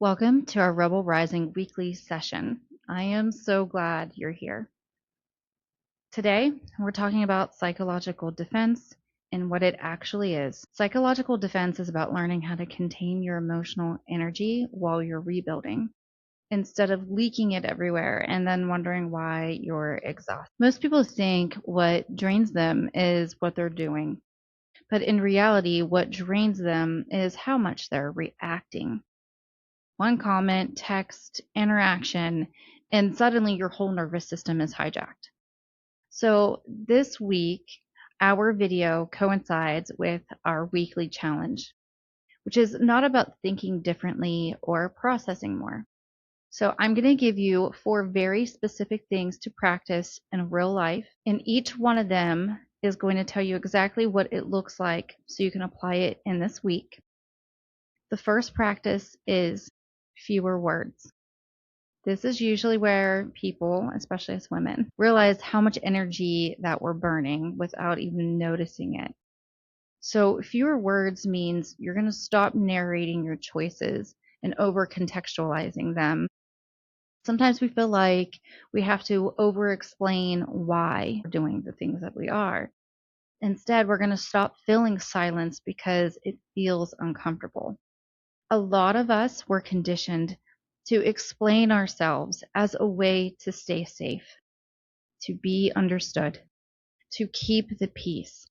Welcome to our Rebel Rising weekly session. I am so glad you're here. Today, we're talking about psychological defense and what it actually is. Psychological defense is about learning how to contain your emotional energy while you're rebuilding, instead of leaking it everywhere and then wondering why you're exhausted. Most people think what drains them is what they're doing, but in reality, what drains them is how much they're reacting. One comment, text, interaction, and suddenly your whole nervous system is hijacked. So this week, our video coincides with our weekly challenge, which is not about thinking differently or processing more. So I'm going to give you 4 very specific things to practice in real life, and each one of them is going to tell you exactly what it looks like so you can apply it in this week. The first practice is fewer words. This is usually where people, especially as women, realize how much energy that we're burning without even noticing it. So fewer words means you're going to stop narrating your choices and over contextualizing them. Sometimes we feel like we have to over explain why we're doing the things that we are. Instead, we're going to stop filling silence because it feels uncomfortable. A lot of us were conditioned to explain ourselves as a way to stay safe, to be understood, to keep the peace.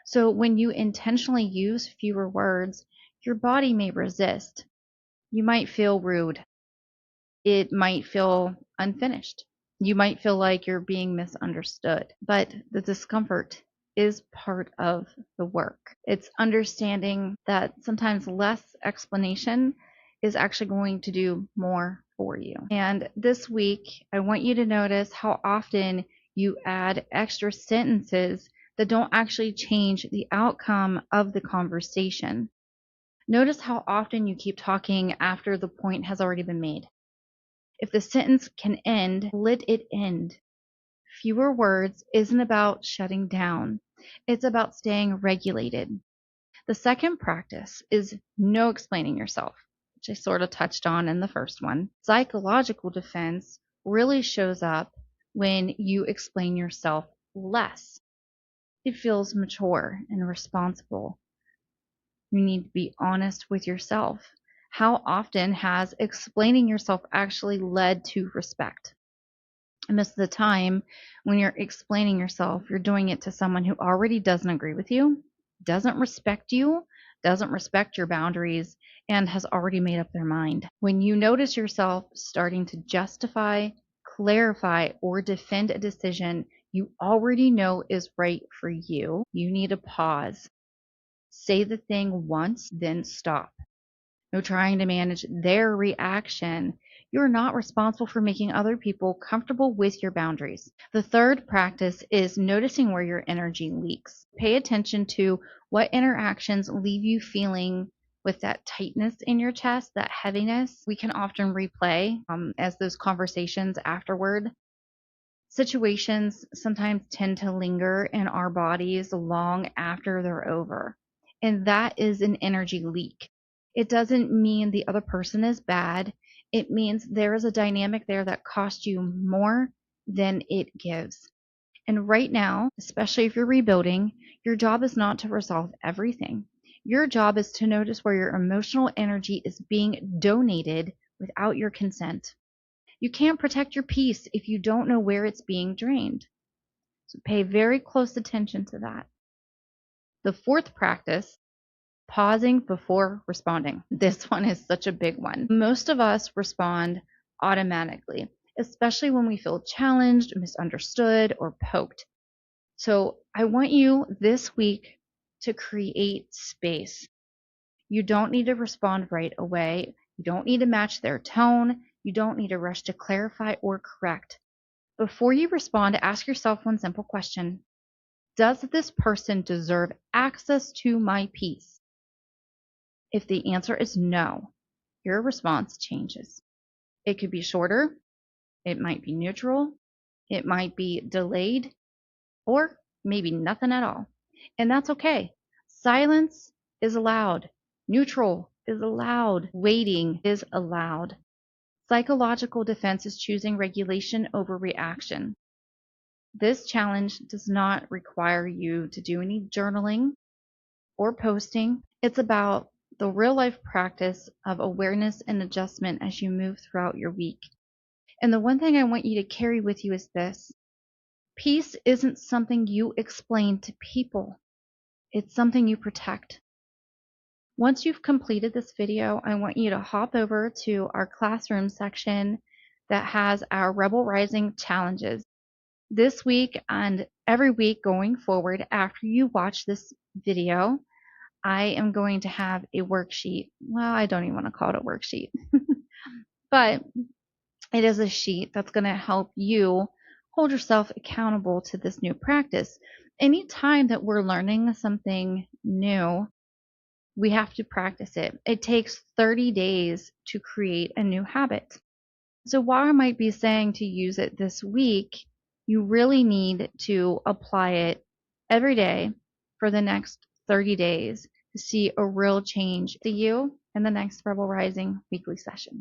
So when you intentionally use fewer words, your body may resist. You might feel rude. It might feel unfinished. You might feel like you're being misunderstood, but the discomfort is part of the work. It's understanding that sometimes less explanation is actually going to do more for you. And this week, I want you to notice how often you add extra sentences that don't actually change the outcome of the conversation. Notice how often you keep talking after the point has already been made. If the sentence can end, let it end. Fewer words isn't about shutting down. It's about staying regulated. The second practice is no explaining yourself, which I sort of touched on in the first one. Psychological defense really shows up when you explain yourself less. It feels mature and responsible. You need to be honest with yourself. How often has explaining yourself actually led to respect? And most of the time, when you're explaining yourself, you're doing it to someone who already doesn't agree with you, doesn't respect you, doesn't respect your boundaries, and has already made up their mind. When you notice yourself starting to justify, clarify, or defend a decision you already know is right for you, you need to pause. Say the thing once, then stop. No trying to manage their reaction. You're not responsible for making other people comfortable with your boundaries. The third practice is noticing where your energy leaks. Pay attention to what interactions leave you feeling with that tightness in your chest, that heaviness. We can often replay as those conversations afterward. Situations sometimes tend to linger in our bodies long after they're over, and that is an energy leak. It doesn't mean the other person is bad. It means there is a dynamic there that costs you more than it gives. And right now, especially if you're rebuilding, your job is not to resolve everything. Your job is to notice where your emotional energy is being donated without your consent. You can't protect your peace if you don't know where it's being drained. So pay very close attention to that. The fourth practice, pausing before responding. This one is such a big one. Most of us respond automatically, especially when we feel challenged, misunderstood, or poked. So I want you this week to create space. You don't need to respond right away. You don't need to match their tone. You don't need to rush to clarify or correct. Before you respond, ask yourself one simple question. Does this person deserve access to my peace? If the answer is no, your response changes. It could be shorter, it might be neutral, it might be delayed, or maybe nothing at all. And that's okay. Silence is allowed. Neutral is allowed. Waiting is allowed. Psychological defense is choosing regulation over reaction. This challenge does not require you to do any journaling or posting. It's about the real life practice of awareness and adjustment as you move throughout your week. And the one thing I want you to carry with you is this: peace isn't something you explain to people, it's something you protect. Once you've completed this video, I want you to hop over to our classroom section that has our Rebel Rising challenges. This week and every week going forward, after you watch this video, I am going to have a worksheet. Well, I don't even want to call it a worksheet, but it is a sheet that's going to help you hold yourself accountable to this new practice. Anytime that we're learning something new, we have to practice it. It takes 30 days to create a new habit. So while I might be saying to use it this week, you really need to apply it every day for the next 30 days to see a real change. See you in the next Rebel Rising weekly session.